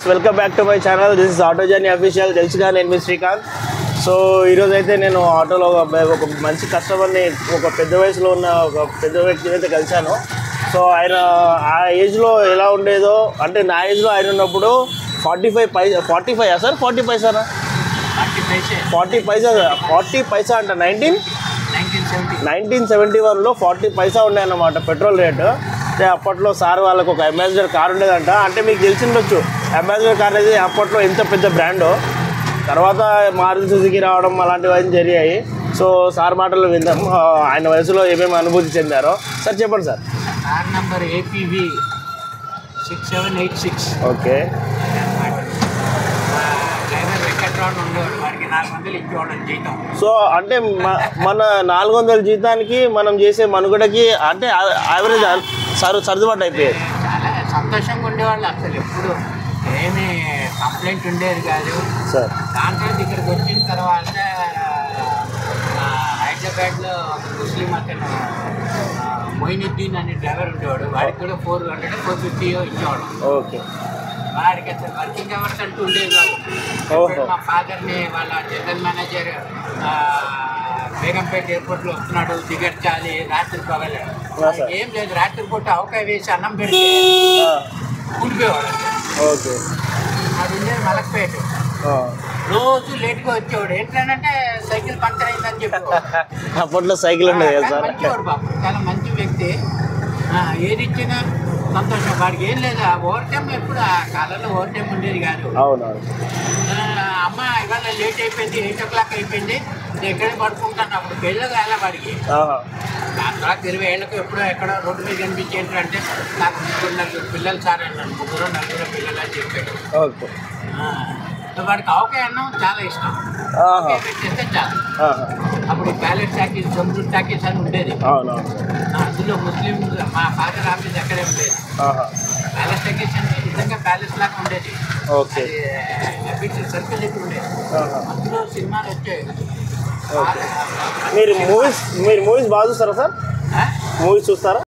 Welcome back to my channel. This is auto journey official. తెలుసుగా నేను మీ Srikanth. So ఈరోజు అయితే నేను ఆటోలో ఒక మంచి కస్టమర్ని, ఒక పెద్ద వయసులో ఉన్న ఒక పెద్ద వ్యక్తిని అయితే కలిశాను. సో ఆయన ఆ ఏజ్లో ఎలా ఉండేదో, అంటే నా ఏజ్లో ఆయన ఉన్నప్పుడు 45 సార్ 40 పైసానా 40 పైసా అంట. 1971లో 40 పైసా ఉండేదన్నమాట పెట్రోల్ రేటు. అంటే అప్పట్లో సార్ వాళ్ళకు ఒక అంబాసిడర్ కార్ ఉండేదంట. అంటే మీకు తెలిసిండొచ్చు అంబాసిడర్ కార్ అనేది అప్పట్లో ఎంత పెద్ద బ్రాండో. తర్వాత మారుతి సుజుకి రావడం అలాంటివన్నీ జరిగాయి. సో సార్ మాటలు విందాం, ఆయన వయసులో ఏమేమి అనుభూతి చెందారో. సార్ చెప్పండి sir. Car number APV 6786. Okay. Driver Venkatrao ఉండేవాడు, వాడికి 400 ఇచ్చేవాళ్ళం జీతం. సో అంటే మన 400 జీతానికి మనం చేసే మనుగడకి అంటే యావరేజ్ సర్దుబాటు అయిపోయేది. చాలా సంతోషంగా ఉండేవాళ్ళు, అసలు ఎప్పుడు ఏమీ కంప్లైంట్ ఉండేది కాదు సార్. దాంట్లో ఇక్కడికి వచ్చిన తర్వాత హైదరాబాద్లో ముస్లిం అతను మొయినుద్దీన్ అనే డ్రైవర్ ఉండేవాడు, వాడికి కూడా 400 450 ఇచ్చేవాడు. ఓకే. వాడికి అసలు వర్కింగ్ అవర్స్ అంటూ ఉండేది కాదు. మా ఫాదర్ని వాళ్ళ జనరల్ మేనేజర్ బేగంపేట ఎయిర్పోర్ట్లో వస్తున్నాడు, దిగర్చాలి, రాత్రి పగలేడు, ఏం లేదు, రాత్రిపూట అవకాయ వేసి అన్నం పెడితే కూలిపోయేవాడు. ఓకే. అది ఉండేది మలక్పేట. రోజు లేట్గా వచ్చేవాడు. ఏంటంటే సైకిల్ పంక్చర్ అయిందని చెప్పేవాడు. అప్పట్లో సైకిల్ ఉండేది కదా సార్. మంచివాడు బాబు, చాలా మంచి వ్యక్తి. ఏది ఇచ్చినా సంతోషం. వాడికి ఏం లేదు, ఓవర్ టైం ఎప్పుడు ఆ కాలంలో ఓవర్ టైం ఉండేది కాదు. అవునవును. అమ్మ ఇవాళ లేట్ అయిపోయింది, 8 o'clock అయిపోయింది, నేను ఎక్కడే పడుకుంటాను. అప్పుడు పెళ్ళి కాలే వాడికి. దాని తర్వాత 20 ఏళ్ళకు ఎప్పుడో ఎక్కడో రోడ్డు మీద కనిపించేంటి అంటే నాకు 3-4 పిల్లలు సార్ అన్నాను. 3-4 పిల్లలు అని చెప్పాడు. ఓకే. వాడికి ఆవకాయ అన్నం చాలా ఇష్టం. పెట్టేస్తే చాలు. అప్పుడు ప్యాలెట్ టాకీస్, జంబూర్ టాకీస్ అని ఉండేది. అందులో ముస్లిం మా ఫాదర్ ఆఫీస్ అక్కడే ఉండేది. ప్యాలెస్ టాకీస్ అంటే నిజంగా ప్యాలెస్ లాగా ఉండేది. సర్కిల్ ఎక్కువ ఉండేది. అందులో సినిమాలు వచ్చాయి. మీరు మూవీస్ బాగా చూస్తారా సార్? మూవీస్ చూస్తారా?